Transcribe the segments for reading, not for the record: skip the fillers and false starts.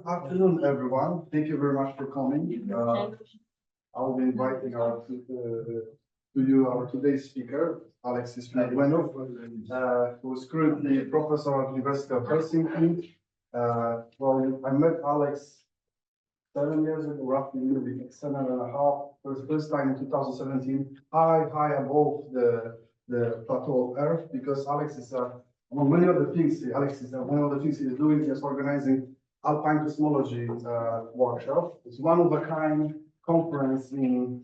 afternoon, everyone. Thank you very much for coming. I'll be inviting our today's speaker, Alexis Finoguenov, who is currently professor at University of Helsinki. Well, I met Alex 7 years ago, roughly maybe 7.5, for the first time in 2017, high above the plateau of Earth, because Alex is among many other things. One of the things he's doing is organizing Alpine cosmology workshop. It's one of a kind conference in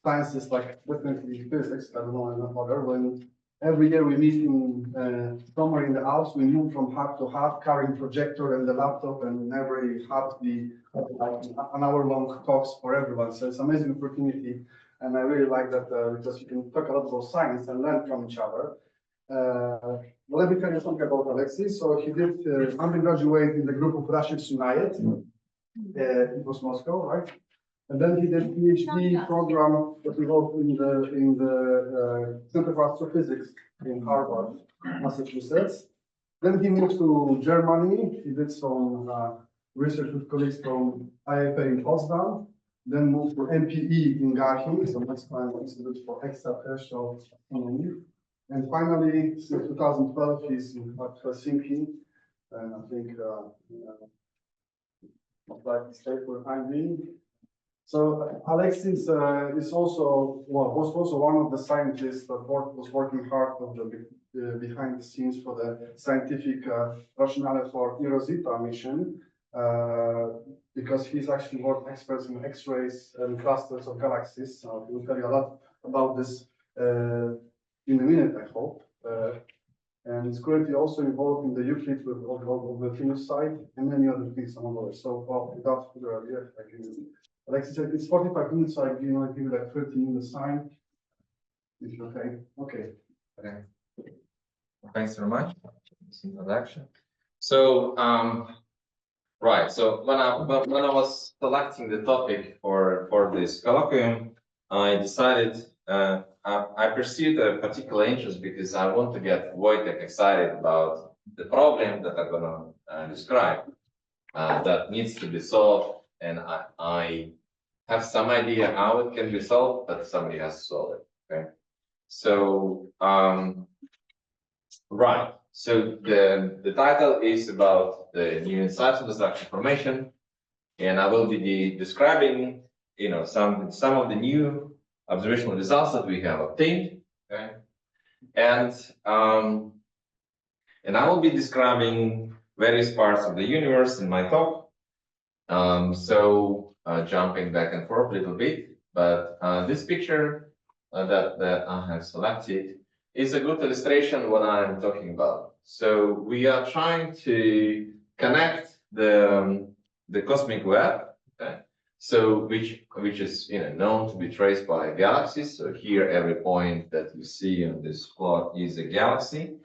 sciences, like definitely physics. I don't know another. When every year we meet in somewhere in the Alps, we move from hub to hub, carrying projector and the laptop, and in every hub we like an hour-long talks for everyone. So it's an amazing opportunity, and I really like that because you can talk a lot about science and learn from each other. Let me tell you something about Alexis. So he did undergraduate in the group of redshift United. It was Moscow, right? And then he did PhD program that involved in the Center for Astrophysics in Harvard, Massachusetts. Then he moved to Germany. He did some research with colleagues from IFA in Potsdam. Then moved to MPE in Garching, so Mexican Institute for Extraterrestrial Astronomy. And finally, since 2012, he's at Helsinki, and I think I'd like to stay for the time being. So Alexis is also was also one of the scientists that was working hard on the behind the scenes for the scientific rationale for Rosetta mission, because he's actually world expert in X-rays and clusters of galaxies. So he will tell you a lot about this in a minute, I hope. And he's currently also involved in the Euclid of the Finnish side and many other things among others. So, well, without further ado, I can. Alexis said it's 45 minutes, so I give you like 30 minutes time. If you're okay. Okay. Thanks very much for this introduction. So, right. So when I was selecting the topic for this colloquium, I decided I pursued a particular interest because I want to get Wojtek excited about the problem that I'm going to describe that needs to be solved, and I have some idea how it can be solved, but somebody has to solve it. Okay, so right. So the title is about the new insights on the structure formation, and I will be describing, some of the new observational results that we have obtained. Okay, and I will be describing various parts of the universe in my talk. Jumping back and forth a little bit, but this picture that I have selected is a good illustration of what I'm talking about. So we are trying to connect the cosmic web, okay? So which is known to be traced by galaxies. So here every point that you see on this plot is a galaxy,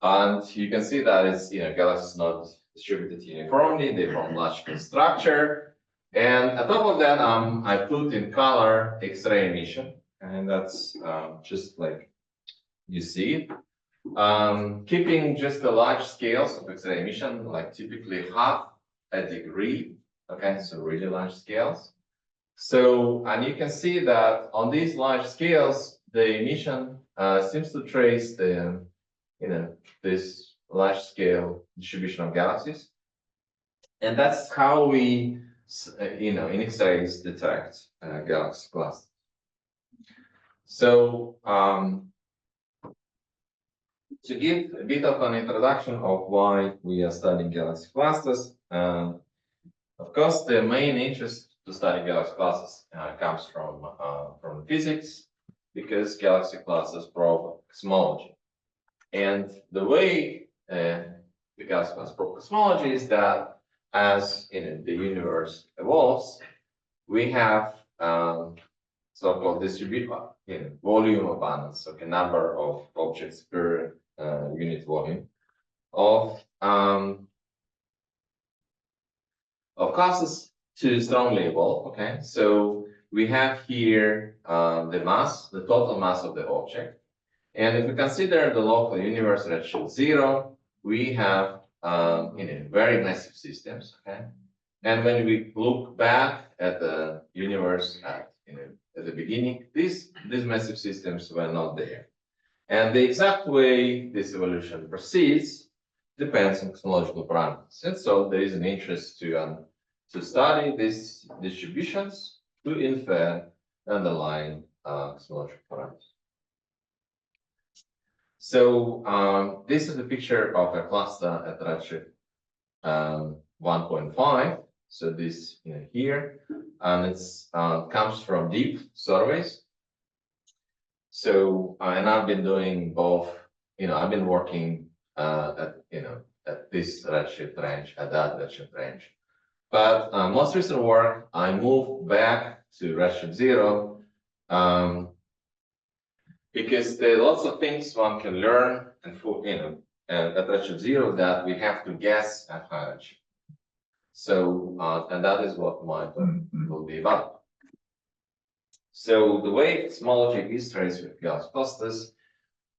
and you can see that it's galaxies not distributed uniformly. They form large structure. And on top of that, I put in color X-ray emission, and that's just like you see it. Keeping just the large scales of X-ray emission, like typically half a degree, okay, so really large scales. So, and you can see that on these large scales, the emission seems to trace the, this large scale distribution of galaxies. And that's how we in X-rays detect galaxy clusters. So to give a bit of an introduction of why we are studying galaxy clusters, of course, the main interest to study galaxy clusters comes from physics, because galaxy clusters probe cosmology. And the way the galaxy clusters probe cosmology is that as the universe evolves, we have so-called distributed volume abundance, okay, number of objects per unit volume of clusters to strongly evolve. Okay, so we have here the total mass of the object, and if we consider the local universe redshift 0, we have very massive systems. Okay, and when we look back at the universe at the beginning, these massive systems were not there, and the exact way this evolution proceeds depends on cosmological parameters, and so there is an interest to study these distributions to infer underlying cosmological parameters. So this is a picture of a cluster at redshift 1.5. So this here, and it's comes from deep surveys. So and I've been doing both. I've been working at this redshift range, at that redshift range. But most recent work, I moved back to redshift 0 because there are lots of things one can learn and at redshift 0 that we have to guess at high redshift. So and that is what my talk will be about. So the way cosmology illustrates with Gauss clusters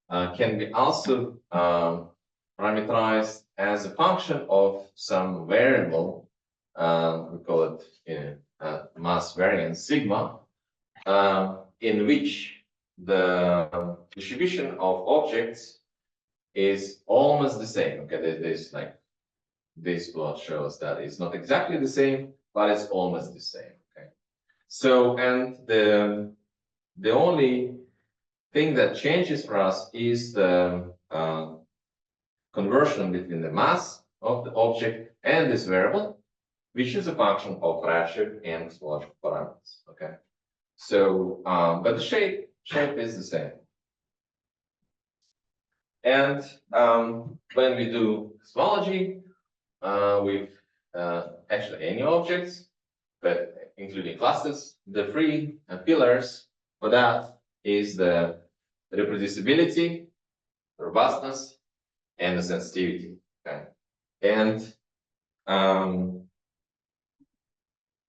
can be also parameterized as a function of some variable. We call it mass variance sigma, in which the distribution of objects is almost the same. Okay, there's like this plot shows that it's not exactly the same, but it's almost the same. Okay, so and the only thing that changes for us is the conversion between the mass of the object and this variable, which is a function of redshift and cosmological parameters. Okay, so but the shape is the same. And when we do cosmology with actually any objects, but including clusters, the three pillars for that is the reproducibility, robustness, and the sensitivity. Okay, and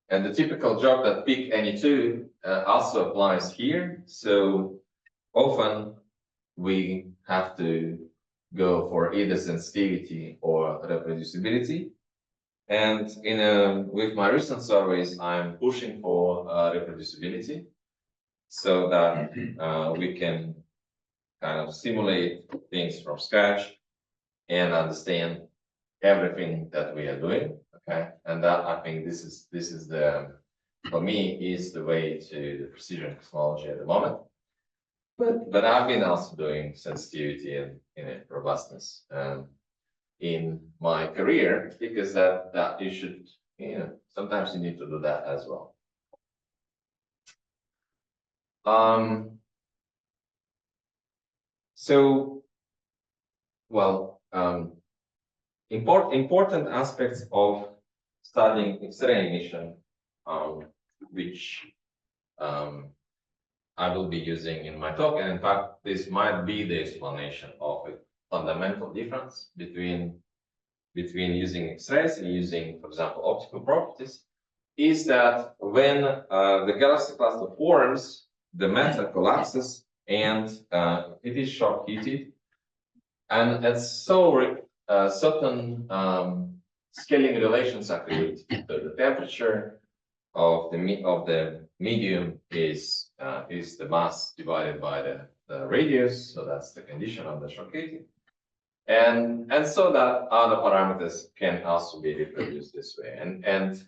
the typical job that pick any two also applies here. So often we have to go for either sensitivity or reproducibility. And with my recent surveys, I'm pushing for reproducibility so that we can kind of simulate things from scratch and understand everything that we are doing. Okay, and that I think this is the, for me, is the way to the precision cosmology at the moment. But I've been also doing sensitivity and robustness in my career, because that you should, sometimes you need to do that as well. So, well, important aspects of studying X-ray emission, which I will be using in my talk, and in fact, this might be the explanation of a fundamental difference between using X-rays and using, for example, optical properties, is that when the galaxy cluster forms, the matter collapses and it is shock heated, and so certain scaling relations are created. So the temperature of the medium is the mass divided by the radius, so that's the condition of the shock heating, and so that other parameters can also be reproduced this way. And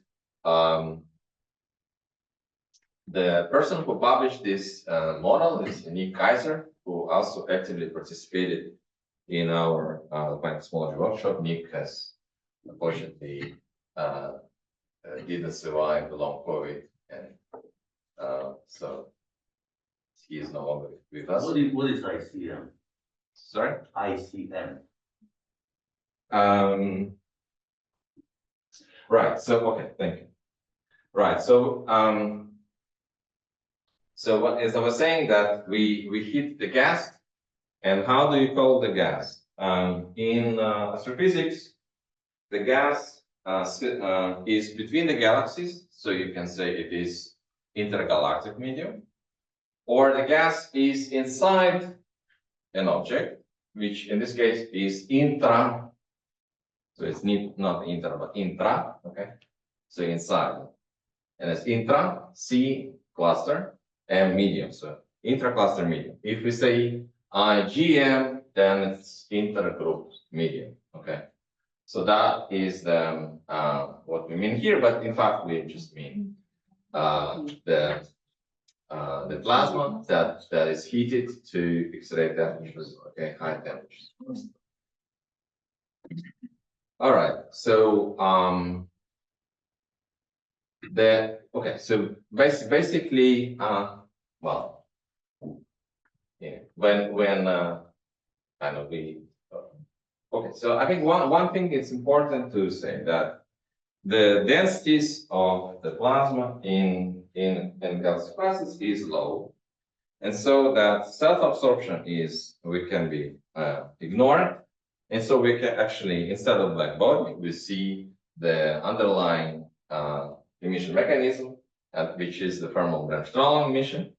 the person who published this model is Nick Kaiser, who also actively participated in our cosmology workshop. Nick has unfortunately didn't survive the long COVID, and so he is no longer with us. What is ICM? Sorry? ICM. Right. So okay, thank you. Right. So so what as I was saying, that we hit the gas, and how do you call the gas? In astrophysics, the gas is between the galaxies, so you can say it is intergalactic medium, or the gas is inside an object, which in this case is intrastellar So it's not inter, but intra, okay? So inside. And it's intra, C cluster, M medium. So intra-cluster medium. If we say GM, then it's intergroup medium, okay? So that is the what we mean here, but in fact we just mean the plasma that is heated to X-ray temperatures, okay, high temperatures. All right, so so basically well, yeah, when kind of we okay, so I think one thing it's important to say that the densities of the plasma in galactic classes is low, and so that self-absorption can be ignored, and so we can actually, instead of black body, we see the underlying emission mechanism, which is the thermal Bremsstrahlung emission,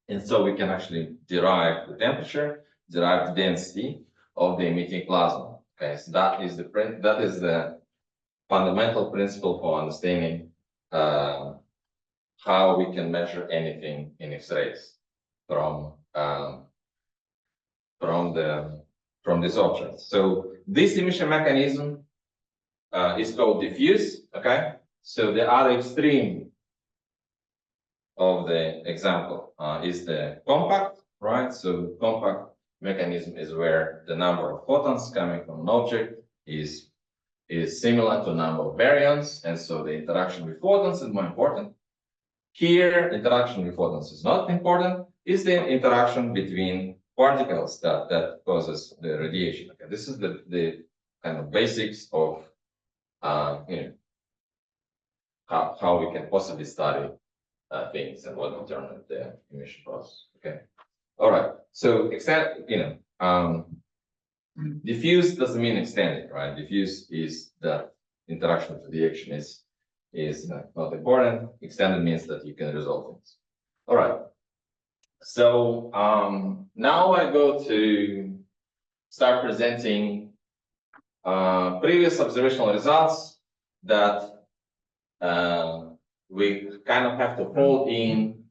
and so we can actually derive the temperature, derive the density of the emitting plasma. Okay, so that is the fundamental principle for understanding how we can measure anything in X-rays from these objects. So this emission mechanism is called diffuse. Okay, so the other extreme of the example is the compact, right? So compact mechanism is where the number of photons coming from an object is similar to number of baryons, and so the interaction with photons is more important. Here, interaction with photons is not important. It's the interaction between particles that causes the radiation. Okay, this is the kind of basics of how we can possibly study things and what determines the emission process. Okay, all right. So diffuse doesn't mean extended, right? Diffuse is that interaction with the action is not important. Extended means that you can resolve things. All right. So now I go to start presenting previous observational results that we kind of have to hold in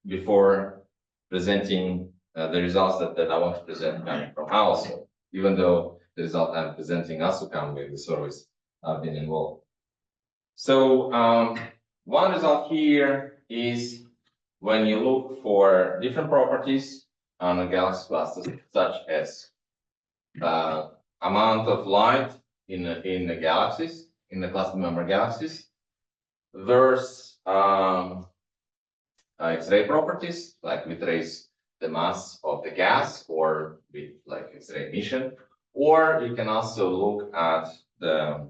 before presenting the results that I want to present coming from also, even though the result I'm presenting also come with the surveys I've been involved. So one result here is when you look for different properties on a galaxy cluster, such as amount of light in the galaxies, in the cluster member galaxies, versus X-ray properties, like we trace the mass of the gas, or with like X-ray emission, or you can also look at the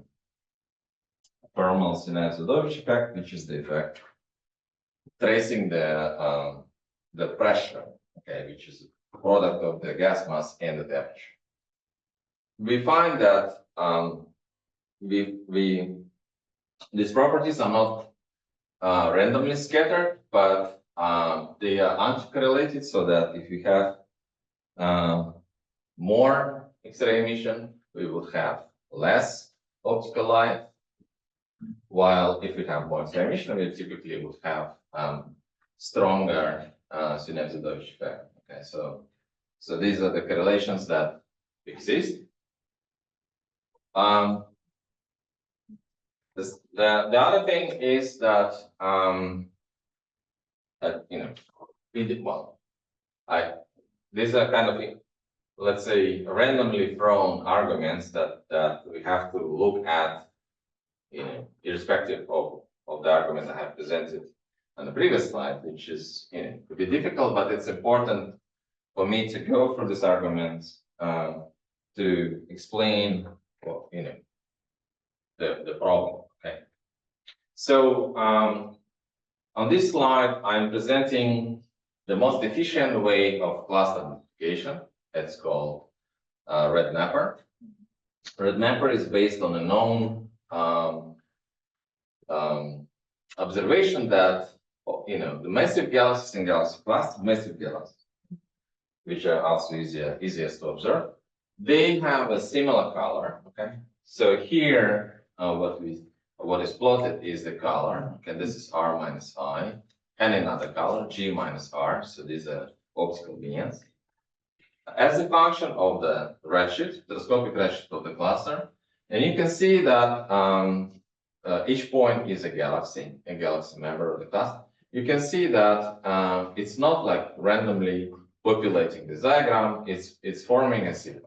thermal synapse-Zadovich effect, which is the effect tracing the pressure, okay, which is a product of the gas mass and the temperature. We find that these properties are not randomly scattered, but they are anticorrelated, so that if you have more X-ray emission, we will have less optical light, while if we have more X-ray emission, we typically would have stronger synapse-Zadovich effect. Okay, so these are the correlations that exist. The other thing is that these are kind of, let's say, randomly thrown arguments that we have to look at, irrespective of the argument I have presented on the previous slide, which is could be difficult, but it's important for me to go through these arguments to explain, the problem. Okay, so on this slide, I'm presenting the most efficient way of cluster multiplication. It's called RedMapper. RedMapper is based on a known observation that the massive galaxies in galaxy cluster, massive galaxies, which are also easiest to observe, they have a similar color. Okay, so here what is plotted is the color. Okay, this is R minus I, and another color G minus R. So these are optical beams as a function of the redshift, telescopic redshift of the cluster, and you can see that each point is a galaxy member of the cluster. You can see that it's not like randomly populating this diagram, it's forming a sequence.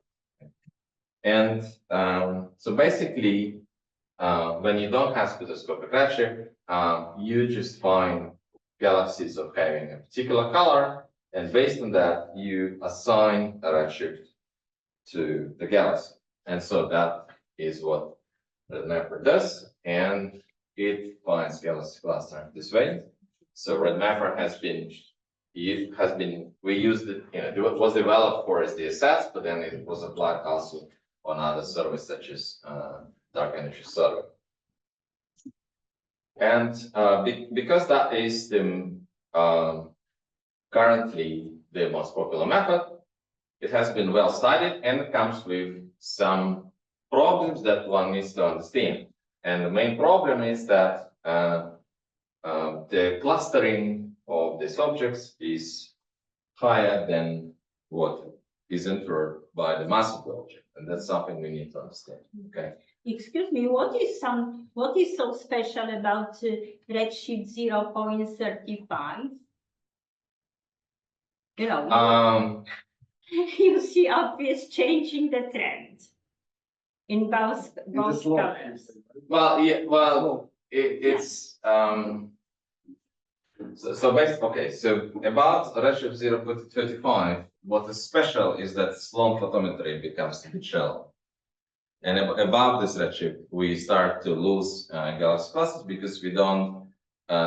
And so basically, when you don't have spectroscopic redshift, you just find galaxies of having a particular color, and based on that, you assign a redshift to the galaxy. And so that is what RedMapper does, and it finds galaxy cluster this way. So RedMapper we used it, it was developed for SDSS, but then it was applied also on other surveys such as dark energy survey. And because that is the currently the most popular method, it has been well studied and it comes with some problems that one needs to understand. And the main problem is that the clustering of these objects is higher than what is inferred by the mass of the object, and that's something we need to understand. Okay. Excuse me, what is so special about redshift 0.35? You know, you see obvious change in the trend in both colors. Well, yeah, well, it's so basically, okay, so about redshift 0.35, what is special is that Sloan photometry becomes a bit shallow. And above this redshift, we start to lose galaxy clusters because we don't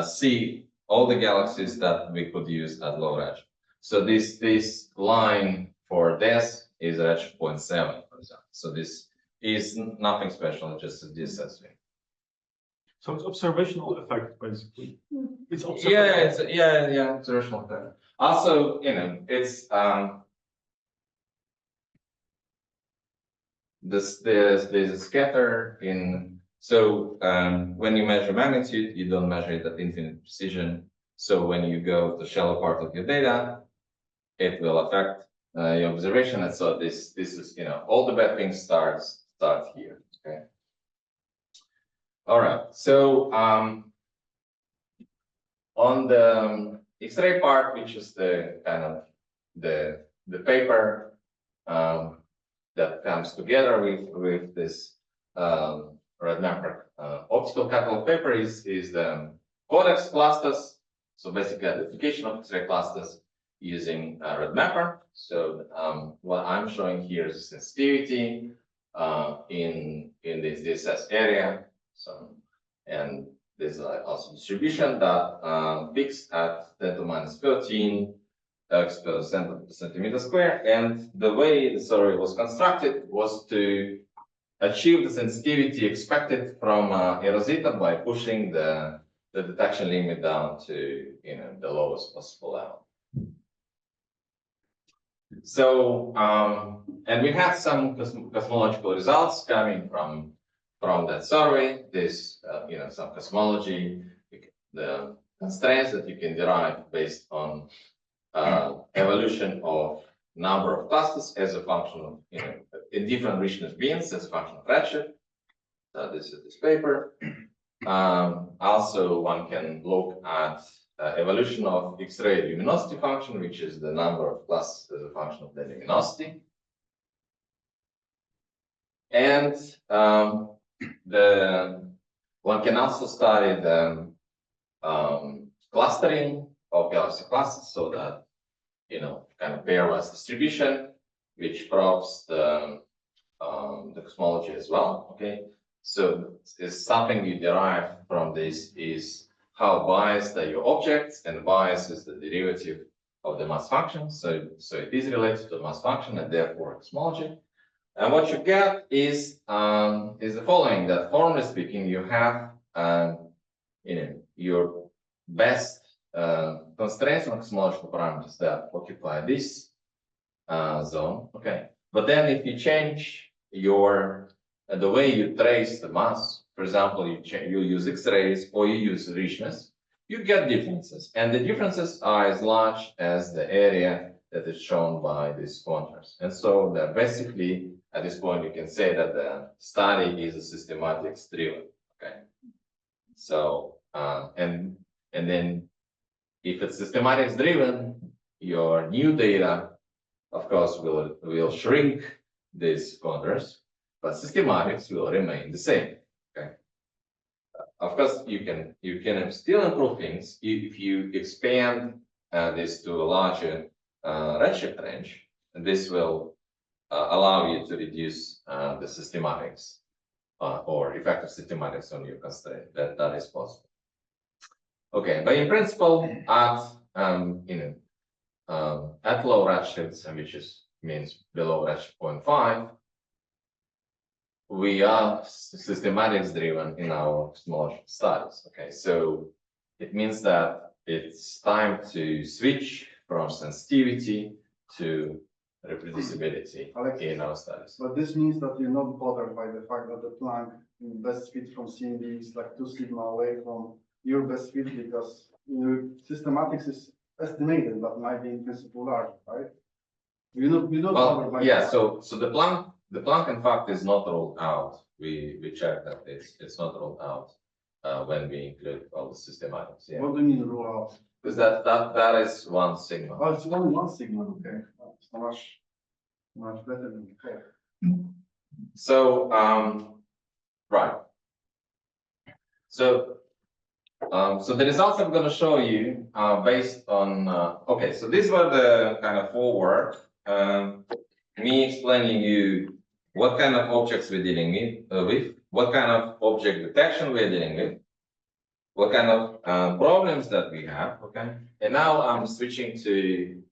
see all the galaxies that we could use at low redshift. So this line for this is redshift 0.7, for example. So this is nothing special, just a DSS. So it's observational effect, basically. It's observational. Yeah, observational effect. Also, it's there's a scatter in. So when you measure magnitude, you don't measure it at infinite precision. So when you go to the shallow part of your data, it will affect your observation. And so this is all the bad things start here. Okay. All right. So on the X-ray part, which is the kind of the paper that comes together with this RedMapper optical catalog paper is the CODEX clusters. So basically identification of X-ray clusters using RedMapper. So what I'm showing here is sensitivity in this DSS area. So and there's also distribution that peaks at 10 to minus 13 x per centimeter square. And the way the survey was constructed was to achieve the sensitivity expected from a Rosetta by pushing the detection limit down to the lowest possible level. So and we had some cosmological results coming from that survey. There's some cosmology, the constraints that you can derive based on evolution of number of clusters as a function of in different richness beams as a function of redshift. So this is this paper. Also, one can look at evolution of X-ray luminosity function, which is the number of clusters as a function of the luminosity. And one can also study the clustering of galaxy clusters, so that kind of pairwise distribution, which proves the cosmology as well. Okay, so it's something you derive from this is how biased are your objects, and bias is the derivative of the mass function. So it is related to the mass function and therefore cosmology. And what you get is the following: that formally speaking, you have your best constraints on cosmological parameters that occupy this zone. Okay, But then if you change your the way you trace the mass, for example, you use X-rays or you use richness, you get differences, and the differences are as large as the area that is shown by these contours. And so that basically at this point you can say that the study is a systematics driven. Okay, so and then if it's systematics driven, your new data, of course, will shrink these contours, but systematics will remain the same. Okay. Of course, you can still improve things if you expand this to a larger redshift range, and this will allow you to reduce the systematics or effective systematics on your constraint. That is possible. Okay, but in principle, at at low redshifts, which means below redshift 0.5, we are systematics driven in our cosmological studies. Okay, so it means that it's time to switch from sensitivity to reproducibility in our studies. But this means that you're not bothered by the fact that the Planck best fit from CMB is like 2 sigma away from your best fit, because systematics is estimated, but might be in principle large, right? You're not bothered by yeah. that. So the Planck in fact is not ruled out. We checked that it's not ruled out when we include all the systematics. Yeah. What do you mean rule out? Because that is 1 sigma. Oh, it's only 1 sigma, okay. It's much better than okay. So right. So the results I'm going to show you are based on okay. So these were the kind of forward me explaining you what kind of objects we're dealing with, what kind of object detection we're dealing with, what kind of problems that we have. Okay, and now I'm switching to,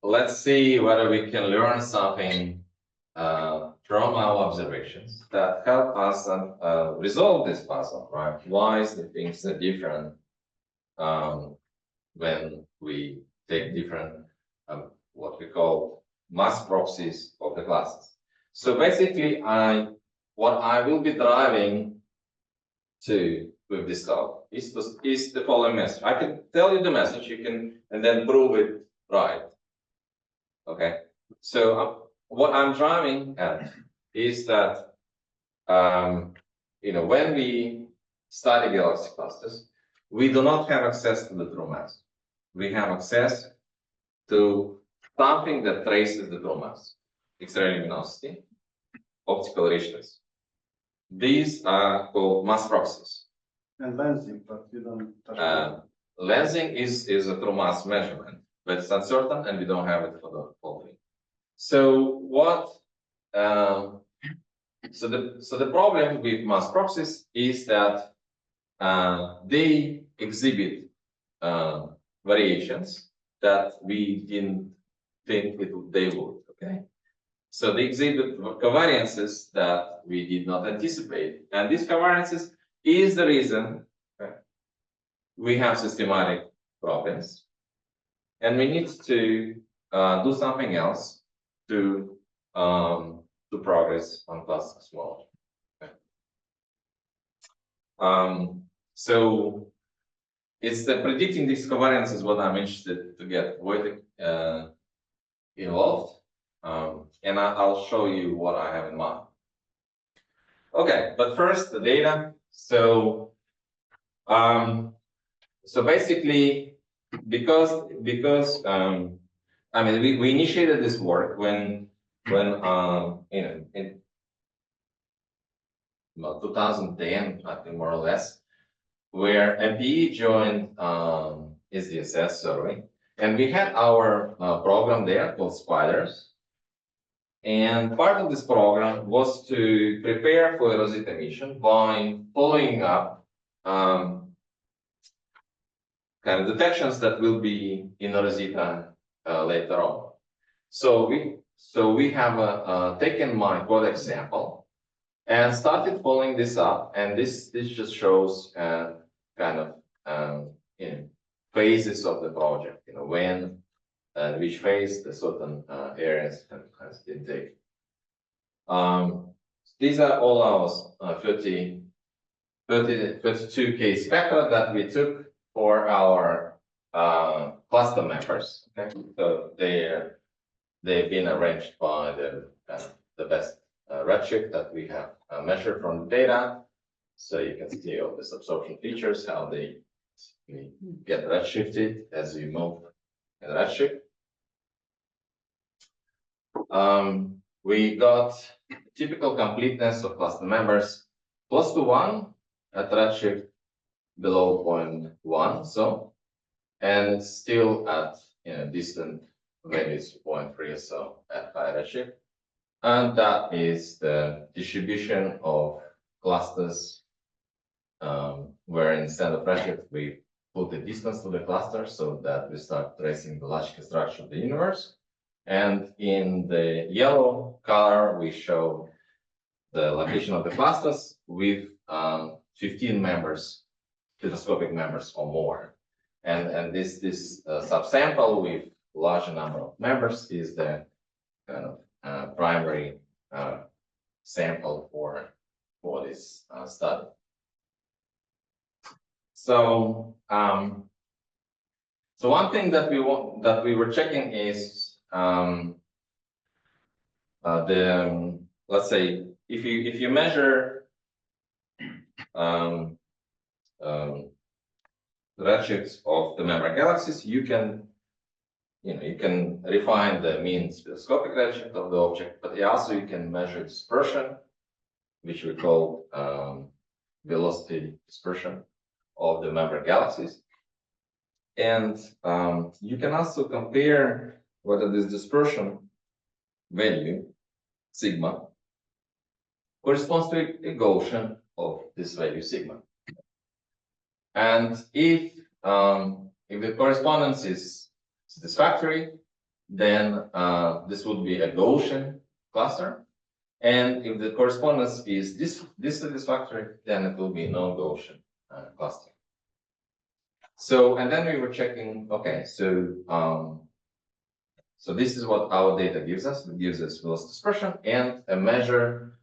let's see whether we can learn something from our observations that help us resolve this puzzle, right? Why is the things are different when we take different what we call mass proxies of the classes. So basically, what I will be driving to with this talk is the following message. I can tell you the message, you can and then prove it right. Okay, so what I'm driving at is that when we study galaxy clusters, we do not have access to the true mass. We have access to something that traces the true mass: X-ray luminosity, optical richness. These are called mass proxies. And lensing, but you don't touch that. Lensing is a true mass measurement, but it's uncertain and we don't have it for the following. So what? So the problem with mass proxies is that they exhibit variations that we didn't think they would. Okay, so they exhibit covariances that we did not anticipate, and these covariances is the reason we have systematic problems, and we need to do something else to progress on class cosmology. Okay. So it's the predicting these covariances what I'm interested to get involved, and I'll show you what I have in mind. Okay, but first the data. So basically, because I mean we initiated this work when in 2010, I think, more or less, where MPE joined SDSS survey, and we had our program there called Spiders. And part of this program was to prepare for a Rosetta mission by following up kind of detections that will be in Rosetta later on. So we have taken my CODEX sample and started following this up, and this just shows kind of phases of the project. When and which phase the certain areas has been taken. These are all our 32K spectra that we took for our cluster members. Okay? So they've been arranged by the best redshift that we have measured from the data. So you can see all the absorption features, how they get redshifted as you move in the redshift. We got typical completeness of cluster members close to 1 at redshift below 0.1, so, and still at distant values 0.3 or so at high redshift. And that is the distribution of clusters where instead of redshift we put the distance to the cluster so that we start tracing the logical structure of the universe. And in the yellow color, we show the location of the clusters with 15 members, spectroscopic members or more. And this subsample with larger number of members is the kind of primary sample for this study. So, so one thing that we were checking is let's say if you measure the redshifts of the member galaxies, you can refine the mean spectroscopic redshift of the object, but also you can measure dispersion, which we call velocity dispersion of the member galaxies. And you can also compare whether this dispersion value, sigma, corresponds to a Gaussian of this value, sigma. And if the correspondence is satisfactory, then this would be a Gaussian cluster. And if the correspondence is dissatisfactory, then it will be non-Gaussian cluster. So, and then we were checking, okay, so so this is what our data gives us. It gives us velocity dispersion and a measure,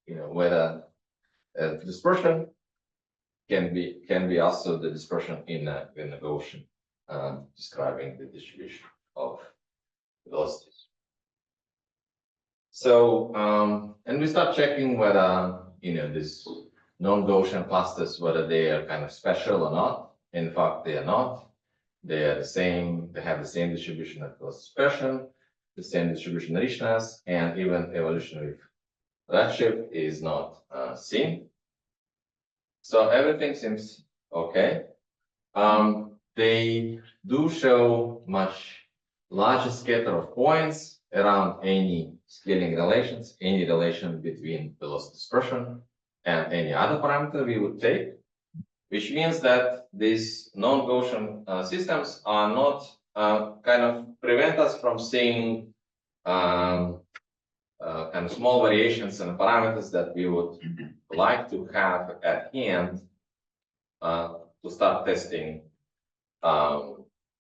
whether dispersion can be also the dispersion in a Gaussian, describing the distribution of velocities. So, and we start checking whether this non-Gaussian clusters, whether they are kind of special or not. In fact, they are not. They are the same, they have the same distribution of dispersion, the same distribution richness, and even evolutionary redshift is not seen. So everything seems okay. They do show much larger scatter of points around any scaling relations, any relation between velocity dispersion and any other parameter we would take, which means that these non-Gaussian systems are not kind of prevent us from seeing kind of small variations in parameters that we would like to have at hand to start testing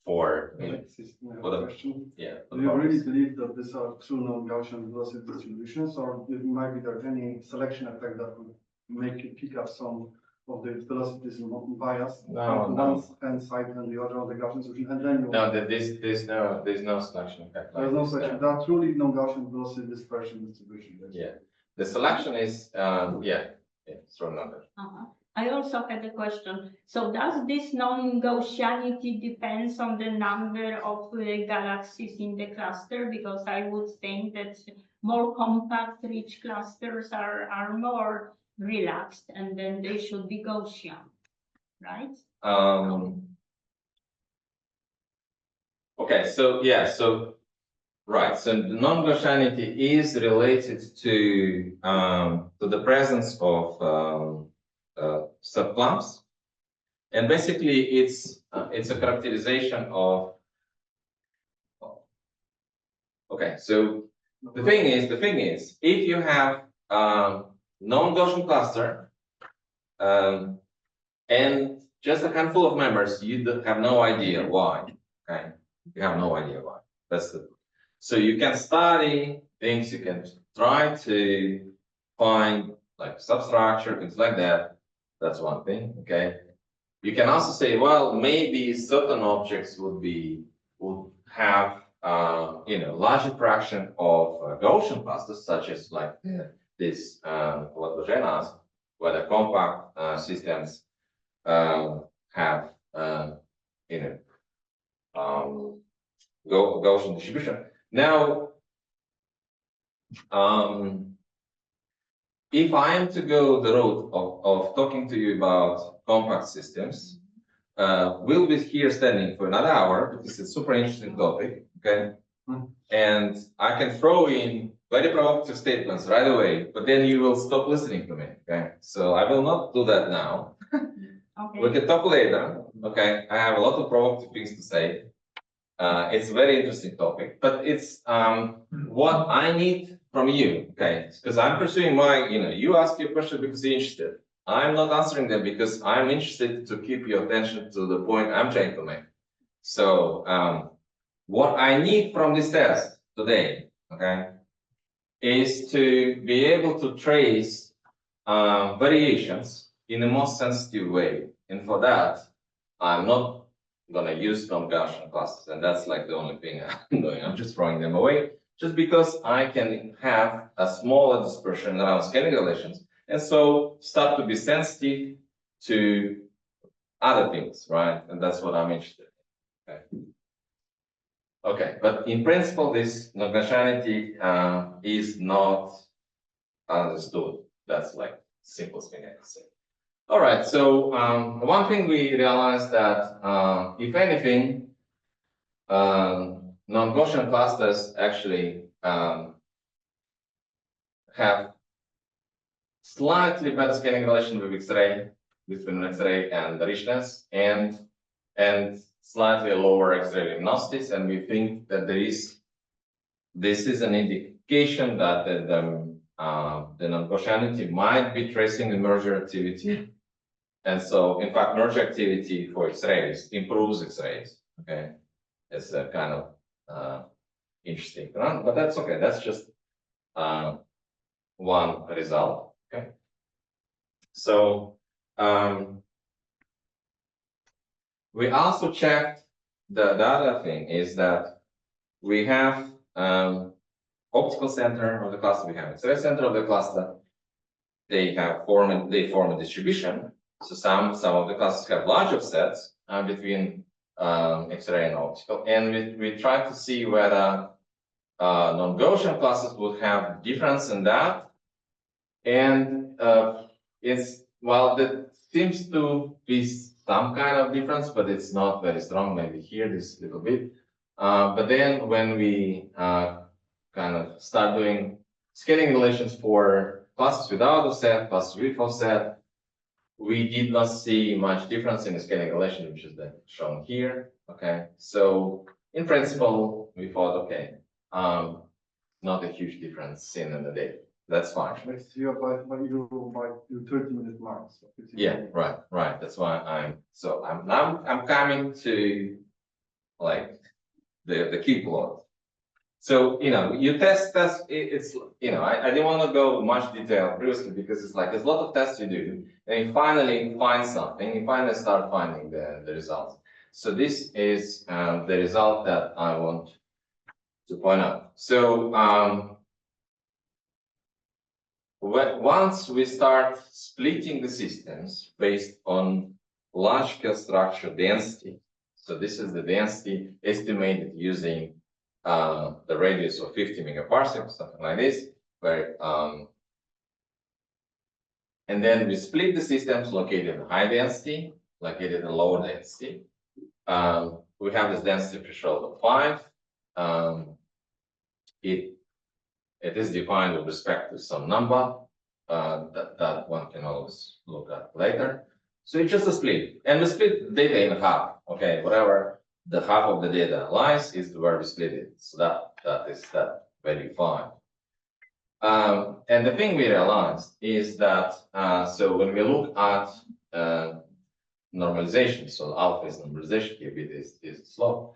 for Alexis, the question. yeah. Do you really believe that these are true non-Gaussian velocity distributions, or might be there any selection effect that would make you pick up some of the velocities bias on one hand side and the other on the Gaussian solution, and then you there's no selection effect. There's no selection. There are truly non-Gaussian velocity dispersion distribution. Yeah, the selection is it's wrong number. I also had a question. So does this non-Gaussianity depends on the number of galaxies in the cluster? Because I would think that more compact, rich clusters are more relaxed, and then they should be Gaussian, right? Okay, so yeah, so right, so the non-Gaussianity is related to the presence of subclumps, and basically it's a characterization of. Okay, so the thing is, if you have non-Gaussian cluster and just a handful of members, you have no idea why. Okay, You have no idea why. That's the. So you can study things. You can try to find like substructure, things like that. That's one thing. Okay. You can also say, well, maybe certain objects would have larger fraction of Gaussian clusters, such as like this what Bojan asked, whether compact systems have Gaussian distribution. Now, if I am to go the route of talking to you about compact systems, we'll be here standing for another hour because it's a super interesting topic. Okay, and I can throw in very provocative statements right away, but then you will stop listening to me. Okay, so I will not do that now. Okay. We can talk later. Okay, I have a lot of provocative things to say. It's a very interesting topic, but it's what I need from you, okay? Because I'm pursuing my, you ask your question because you're interested. I'm not answering them because I'm interested to keep your attention to the point I'm trying to make. So what I need from this test today, okay, is to be able to trace variations in the most sensitive way. And for that, I'm not gonna use non-Gaussian clusters, and that's like the only thing I'm doing. I'm just throwing them away, just because I can have a smaller dispersion around scaling relations, and so start to be sensitive to other things, right? And that's what I'm interested in. Okay. Okay, but in principle, this non-Gaussianity is not understood. That's like simplest thing I can say. All right, so one thing we realized that if anything, non-Gaussian clusters actually have slightly better scaling relation with X-ray, between X-ray and the richness, and slightly lower X-ray luminosities, and we think that this is an indication that the non-Gaussianity might be tracing the merger activity. And so, in fact, merge activity for X-rays improves X-rays. Okay, it's a kind of interesting run, but that's okay. That's just one result. Okay, so we also checked the other thing is that we have optical center of the cluster. We have X-ray center of the cluster. They form a distribution. So some of the clusters have large offsets between X-ray and optical, and we try to see whether non-Gaussian clusters would have difference in that. And there seems to be some kind of difference, but it's not very strong. Maybe here this little bit. But then when we kind of start doing scaling relations for clusters without offset, clusters with offset, we did not see much difference in the scaling relation, which is shown here. Okay, so in principle, we thought, okay, not a huge difference seen in the data. That's fine. Next year, but you might do 30-minute marks. So yeah, right. That's why I'm coming to like the key plot. So, you test, it's, I didn't want to go much detail previously because it's like, there's a lot of tests you do, and you finally find something, you finally start finding the results. So this is the result that I want to point out. So, once we start splitting the systems based on large scale structure density, so this is the density estimated using the radius of 50 megaparsecs, something like this, where and then we split the systems located in high density, located in lower density. We have this density threshold of 5. It is defined with respect to some number that one can always look at later. So it's just a split, and we split the data in half. Okay, whatever the half of the data lies is where we split it. So that is that value 5. And the thing we realized is that so when we look at normalization, so alpha is normalization, here beta is slope.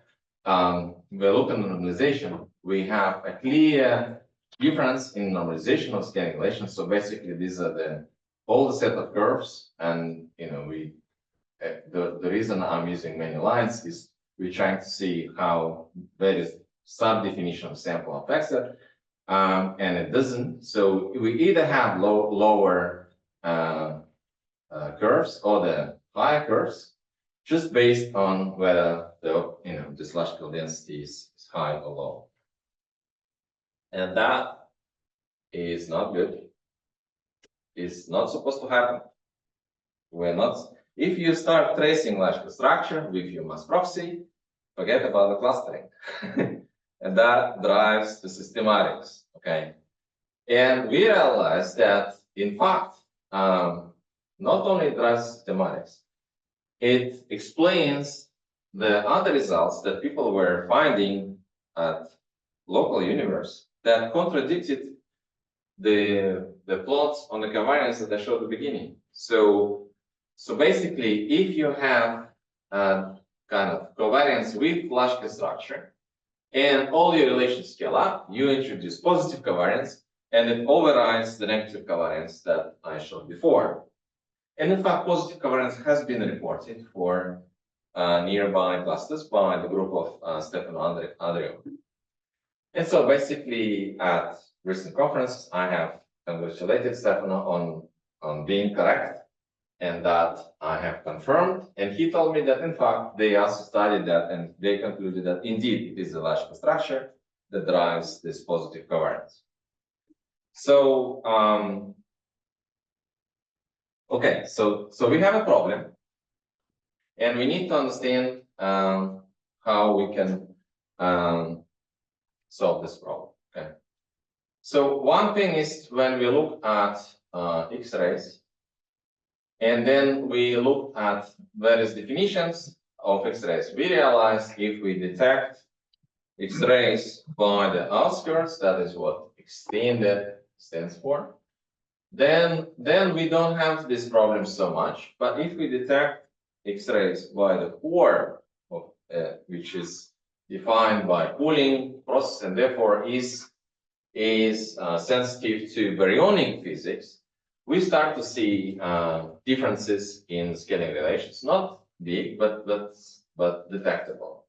we look at normalization, we have a clear difference in normalization of scaling relations. So basically, these are the whole set of curves, and the reason I'm using many lines is we're trying to see how various sub-definition of sample affects it, and it doesn't. So we either have lower curves or the higher curves, just based on whether the logical density is high or low. And that is not good. It's not supposed to happen. We're not. If you start tracing logical structure with your mass proxy, forget about the clustering. And that drives the systematics. Okay. And we realize that, in fact, not only drives systematics, it explains the other results that people were finding at local universe that contradicted the plots on the covariance that I showed at the beginning. So basically, if you have kind of covariance with logical structure and all your relations scale up, you introduce positive covariance and it overrides the negative covariance that I showed before. And in fact, positive covariance has been reported for nearby clusters by the group of Stefano Andreou. And so basically, at recent conference, I have congratulated Stefano on being correct, and that I have confirmed. And he told me that, in fact, they also studied that, and they concluded that indeed it is the logical structure that drives this positive covariance. So, okay, so we have a problem, and we need to understand how we can solve this problem. Okay. So one thing is when we look at X-rays, and then we look at various definitions of X-rays, we realize if we detect X-rays by the outskirts, that is what extended stands for, then we don't have this problem so much. But if we detect X-rays by the core, of, which is defined by pooling process and therefore is sensitive to baryonic physics, we start to see differences in scaling relations, not big, but detectable.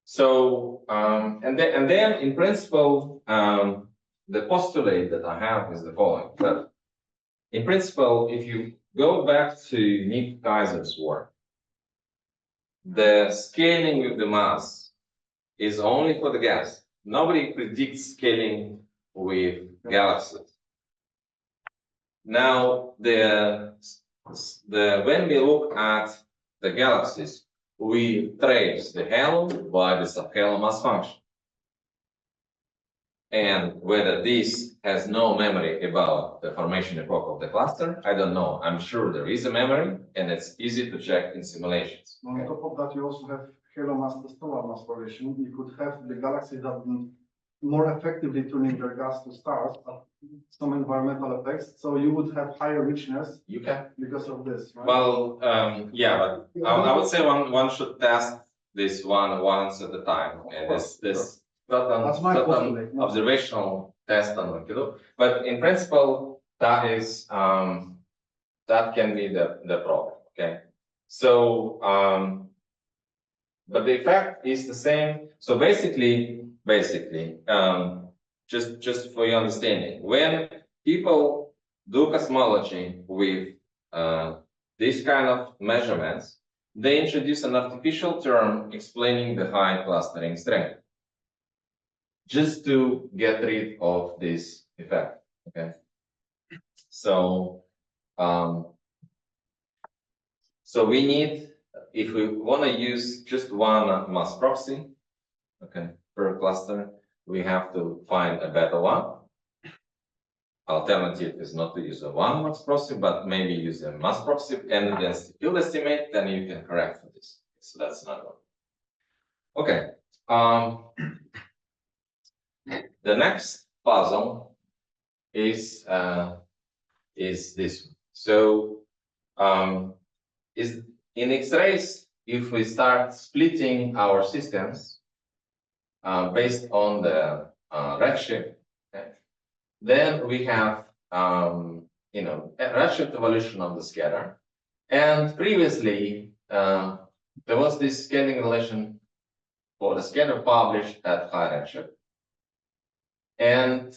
So and then in principle, the postulate that I have is the following: that in principle, if you go back to Nick Kaiser's work, the scaling with the mass is only for the gas. Nobody predicts scaling with galaxies. Now, when we look at the galaxies, we trace the halo by the subhalo mass function. And whether this has no memory about the formation epoch of the cluster, I don't know. I'm sure there is a memory, and it's easy to check in simulations. On top of that, you also have halo mass to stellar mass formation. You could have the galaxies that more effectively tuning their gas to stars, some environmental effects. So you would have higher richness. You can, because of this, right? Well, yeah, but I would say one should test this once at a time, and this That's my postulate. Observational test on the kilo. But in principle, that is that can be the problem. Okay, so but the effect is the same. So basically, just for your understanding, when people do cosmology with these kind of measurements, they introduce an artificial term explaining the high clustering strength, just to get rid of this effect. Okay, so so we need, if we want to use just one mass proxy, okay, per cluster, we have to find a better one. Alternative is not to use a one mass proxy, but maybe use a mass proxy and then field estimate, then you can correct for this. So that's another one. Okay. The next puzzle is this. So is in X-rays, if we start splitting our systems, based on the redshift. Okay. Then we have a redshift evolution of the scatter. And previously, there was this scaling relation for the scatter published at high redshift. And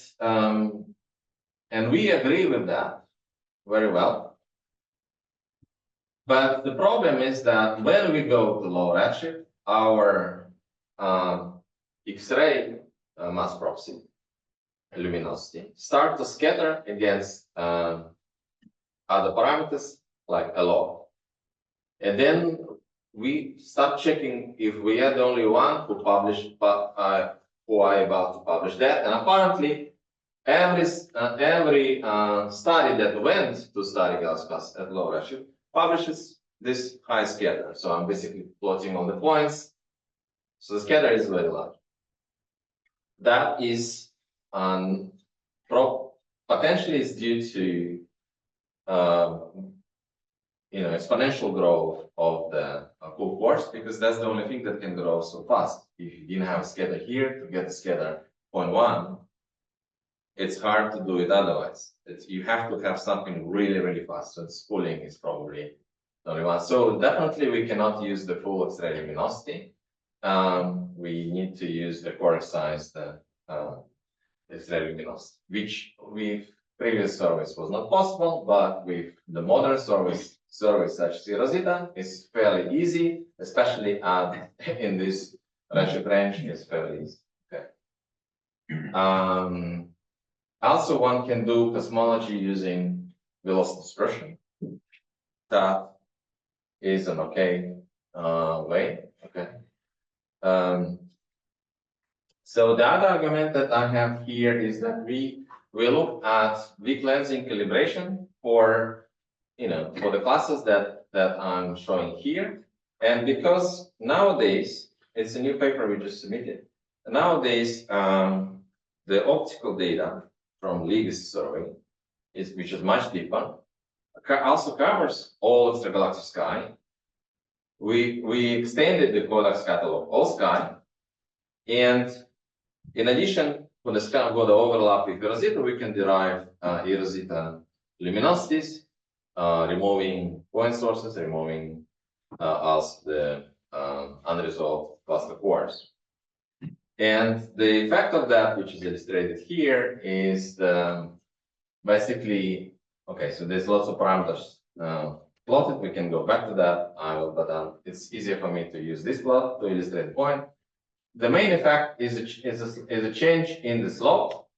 we agree with that very well. But the problem is that when we go to low redshift, our X-ray mass proxy luminosity start to scatter against other parameters like a log. And then we start checking if we are the only one who published, who are about to publish that. And apparently, every study that went to study galaxy class at low redshift publishes this high scatter. So I'm basically plotting all the points. So the scatter is very large. That is potentially is due to exponential growth of the full course, because that's the only thing that can grow so fast. If you didn't have a scatter here to get the scatter 0.1, it's hard to do it otherwise. You have to have something really, really fast. So spooling is probably the only one. So definitely we cannot use the full X-ray luminosity. We need to use the quark-sized X-ray luminosity, which with previous surveys was not possible, but with the modern surveys such as Rosita is fairly easy, especially in this redshift range is fairly easy. Okay. Also, one can do cosmology using velocity dispersion. That is an okay way. Okay. So the other argument that I have here is that we look at weak lensing calibration for the classes that I'm showing here, and because nowadays it's a new paper we just submitted. Nowadays, the optical data from legacy survey which is much deeper, also covers all extragalactic sky. We extended the CODEX catalog all sky, and in addition, for the sky go the overlap with Rosita, we can derive Rosita luminosities, removing point sources, removing also the unresolved cluster cores. And the effect of that, which is illustrated here, is basically, okay, so there's lots of parameters plotted. We can go back to that, but it's easier for me to use this plot to illustrate the point. The main effect is a change in the slope.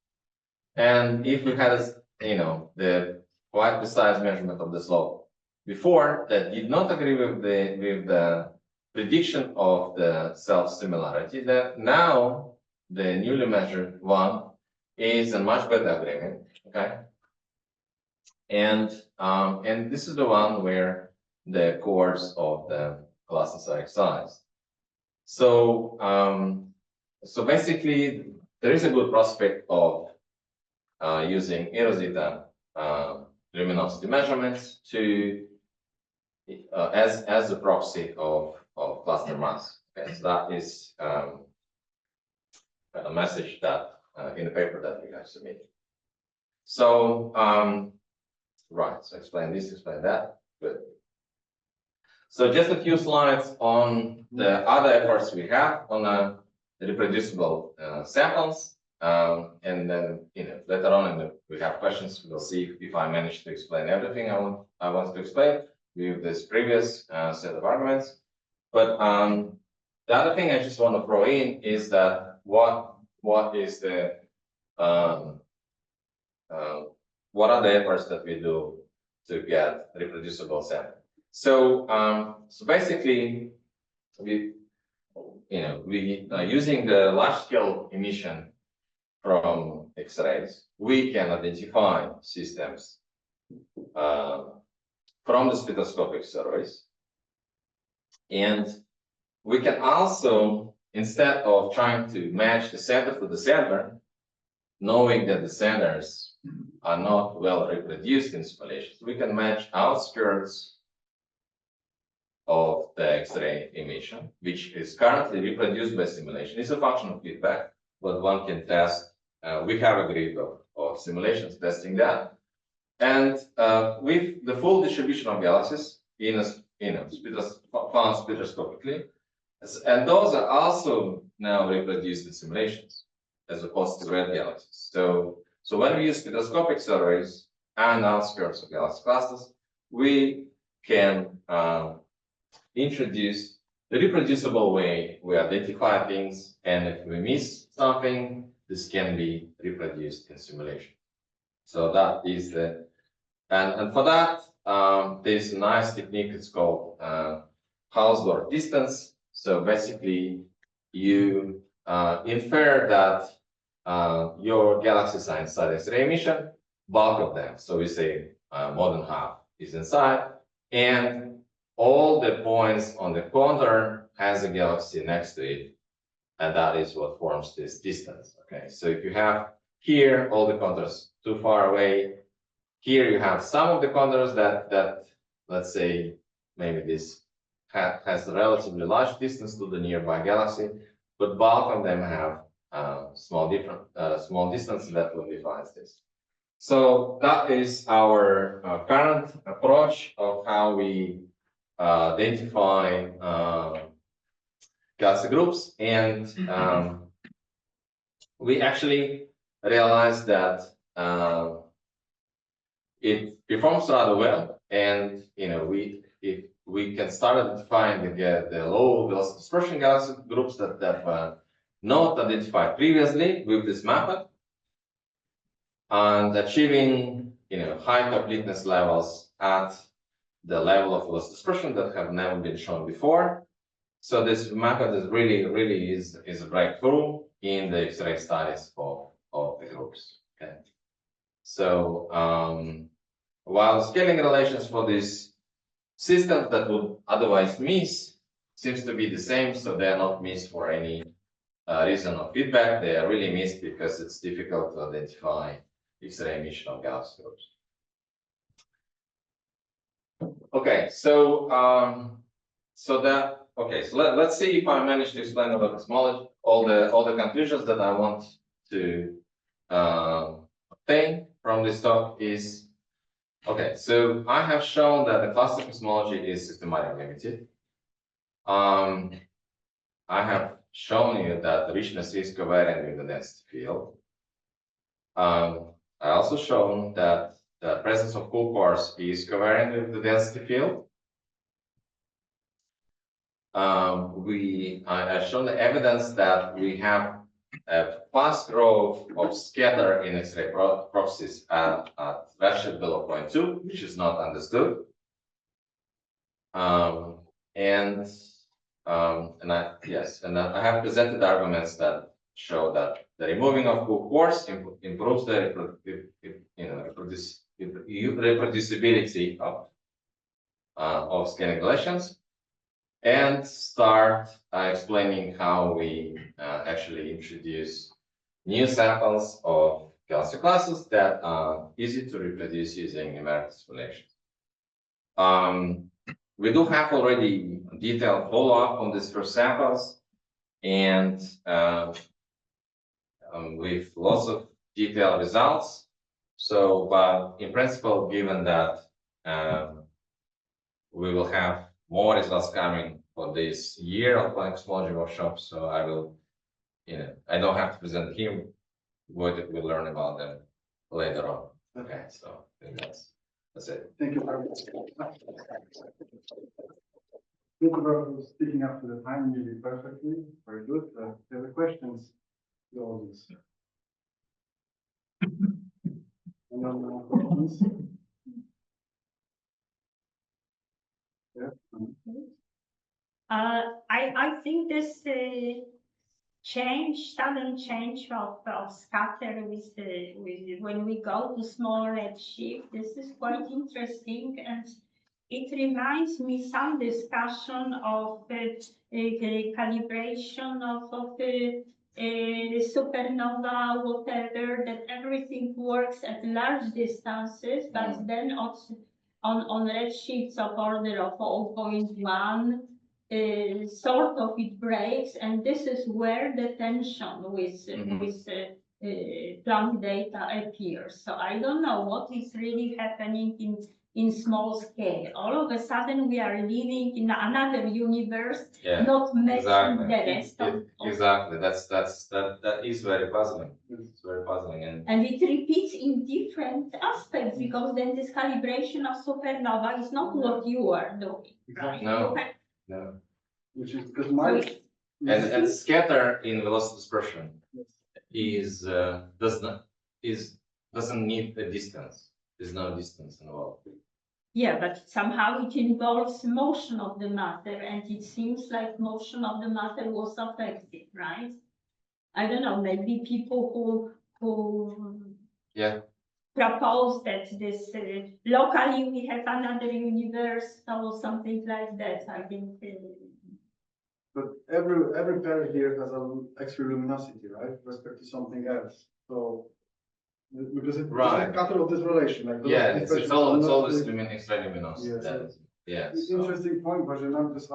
And if we had, the quite precise measurement of the slope before, that did not agree with the prediction of the self-similarity, that now the newly measured one is a much better agreement. Okay. And this is the one where the cores of the classes are excised. So basically, there is a good prospect of using Rosita luminosity measurements to as a proxy of cluster mass. Okay, so that is a message that in the paper that we have submitted. So right, so explain this, explain that. Good. So just a few slides on the other efforts we have on the reproducible samples, and then later on, if we have questions, we'll see if I manage to explain everything I want to explain with this previous set of arguments. But the other thing I just want to throw in is that what is the what are the efforts that we do to get reproducible samples? So basically, we using the large scale emission from X-rays, we can identify systems from the spectroscopic surveys, and we can also, instead of trying to match the center to the center, knowing that the centers are not well reproduced in simulations, we can match outskirts of the X-ray emission, which is currently reproduced by simulation. It's a function of feedback, but one can test. We have a grid of simulations testing that. And with the full distribution of galaxies found spectroscopically, and those are also now reproduced in simulations as opposed to red galaxies. So when we use spectroscopic surveys and outskirts of galaxy clusters, we can introduce the reproducible way we identify things, and if we miss something, this can be reproduced in simulation. So that is the, and for that, there's a nice technique, it's called Hausdorff distance. So basically, you infer that your galaxies are inside X-ray emission, bulk of them, so we say more than half is inside, and all the points on the contour has a galaxy next to it, and that is what forms this distance. Okay, so if you have here all the contours too far away, here you have some of the contours that let's say maybe this has a relatively large distance to the nearby galaxy, but bulk of them have small distance that will define this. So that is our current approach of how we identify galaxy groups, and we actually realized that it performs rather well, and if we can start identifying the low velocity dispersion galaxy groups that were not identified previously with this method, and achieving high completeness levels at the level of velocity dispersion that have never been shown before. So this method is really is a breakthrough in the X-ray studies of the groups. Okay. So while scaling relations for these systems that would otherwise miss seems to be the same, so they are not missed for any reason of feedback. They are really missed because it's difficult to identify X-ray emission of galaxy groups. Okay, so let's see if I manage to explain about cosmology, all the conclusions that I want to obtain from this talk is, okay, so I have shown that the cluster cosmology is systematically limited. I have shown you that the richness is covariant with the density field. I also shown that the presence of cool cores is covariant with the density field. I've shown the evidence that we have a fast growth of scatter in X-ray processes at redshift below 0.2, which is not understood. And I have presented arguments that show that the removing of cool cores improves the reproducibility of scaling relations, and start explaining how we actually introduce new samples of galaxy classes that are easy to reproduce using numerical simulations. We do have already detailed follow-up on these first samples, and with lots of detailed results. So, but in principle, given that we will have more results coming for this year of cosmology workshop, so I will, I don't have to present here. We'll learn about them later on. Okay, so I think that's it. Thank you very much. Thank you for sticking up to the time really perfectly. Very good. If there are questions, the audience. Any other questions? Yeah. I think this sudden change of scatter with when we go to small redshift, this is quite interesting, and it reminds me some discussion of calibration of the supernova, whatever, that everything works at large distances, but then on redshifts of order of 0.1, sort of it breaks, and this is where the tension with Planck data appears. So I don't know what is really happening in small scale. All of a sudden, we are living in another universe, not matching the rest of. Exactly. That is very puzzling. It's very puzzling, and it repeats in different aspects, because then this calibration of supernova is not what you are doing, right? No. Which is because my and scatter in velocity dispersion doesn't need a distance. There's no distance involved. Yeah, but somehow it involves motion of the matter, and it seems like motion of the matter was affected, right? I don't know, maybe people who propose that this locally we have another universe or something like that. I think. But every pair here has an X-ray luminosity, right, with respect to something else. So because it's a couple of this relation, like it's always X-ray luminosity. It's an interesting point, but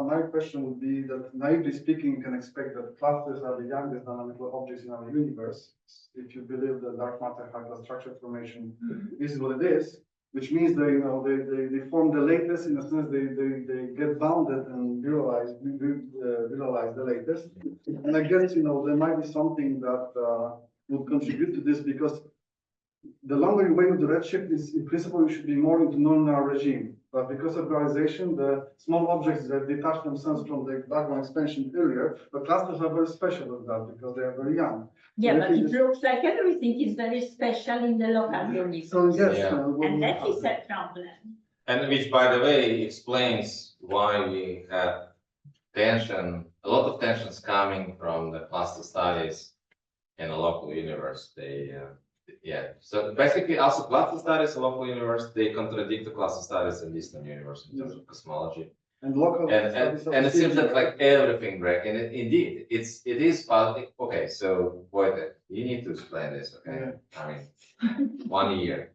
my question would be that, naively speaking, you can expect that clusters are the youngest dynamical objects in our universe. If you believe that dark matter has a structure formation, this is what it is, which means they form the latest, in a sense they get bounded and viralize the latest. And I guess there might be something that would contribute to this, because the longer you wait with the redshift, is in principle you should be more into non-linear regime. But because of viralization, the small objects that detach themselves from the background expansion earlier, the clusters are very special with that because they are very young. Yeah, but it looks like everything is very special in the local universe. So yes, and that is a problem. And which, by the way, explains why we have tension, a lot of tensions coming from the cluster studies in a local universe. So basically, also cluster studies in local universe, they contradict the cluster studies in distant universe in terms of cosmology. And local and it seems that like everything breaks. And indeed, it is public. Okay, so Wojtek, you need to explain this. Okay, I mean, 1 year.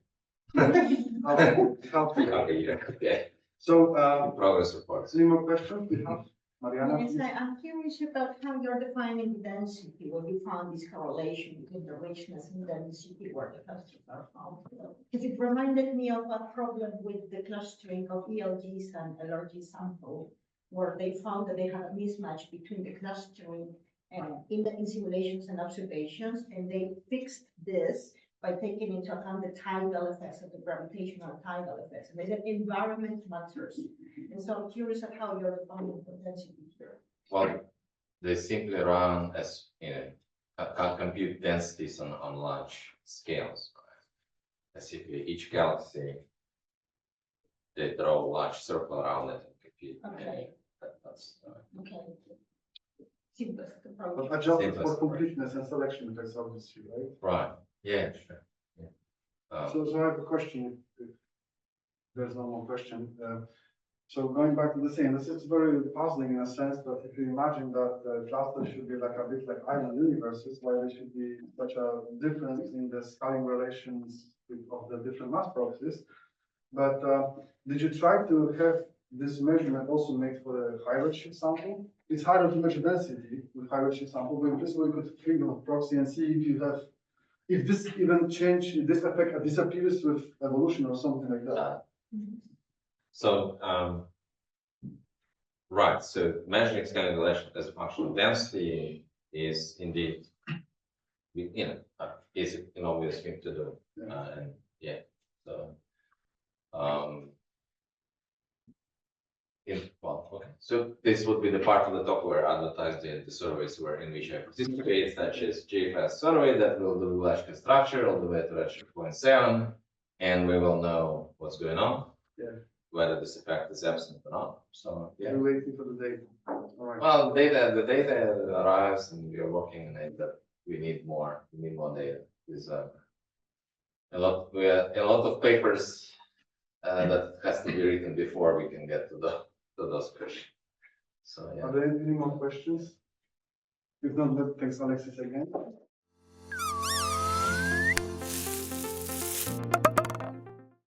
Half a year. Okay. So progress reports. Any more questions we have? Mariana, yes, I'm curious about how you're defining density, when you found this correlation between the richness and density where the clusters are found. Because it reminded me of a problem with the clustering of ELGs and LRG sample, where they found that they had a mismatch between the clustering in simulations and observations, and they fixed this by taking into account the tidal effects of the gravitational tidal effects. And they said environment matters. And so I'm curious at how you're defining the density here. Well, they simply run as, can compute densities on large scales. Basically, each galaxy, they draw a large circle around it and compute. Okay. That's okay. Simplest approach. But adjusted for completeness and selection effects, obviously, right? Right. Yeah, sure. Yeah. So I have a question. If there's no more question. So going back to the same, this is very puzzling in a sense that if you imagine that clusters should be like a bit like island universes, why there should be such a difference in the scaling relations of the different mass processes. But did you try to have this measurement also made for a high-richness sample? It's harder to measure density with high-richness sample, but in principle, you could think of proxy and see if you have, if this even change, this effect disappears with evolution or something like that. So, right, so measuring scaling relation as a function of density is indeed, is an obvious thing to do. So this would be the part of the talk where I advertised the surveys in which I participate, such as JFS survey that will do galactic structure all the way to redshift 0.7, and we will know what's going on. Whether this effect is absent or not. So We're waiting for the data. All right. Well, the data arrives and we are working on it, but we need more. We need more data. There's a lot of papers that has to be written before we can get to those questions. So Are there any more questions? If not, thanks Alexis again.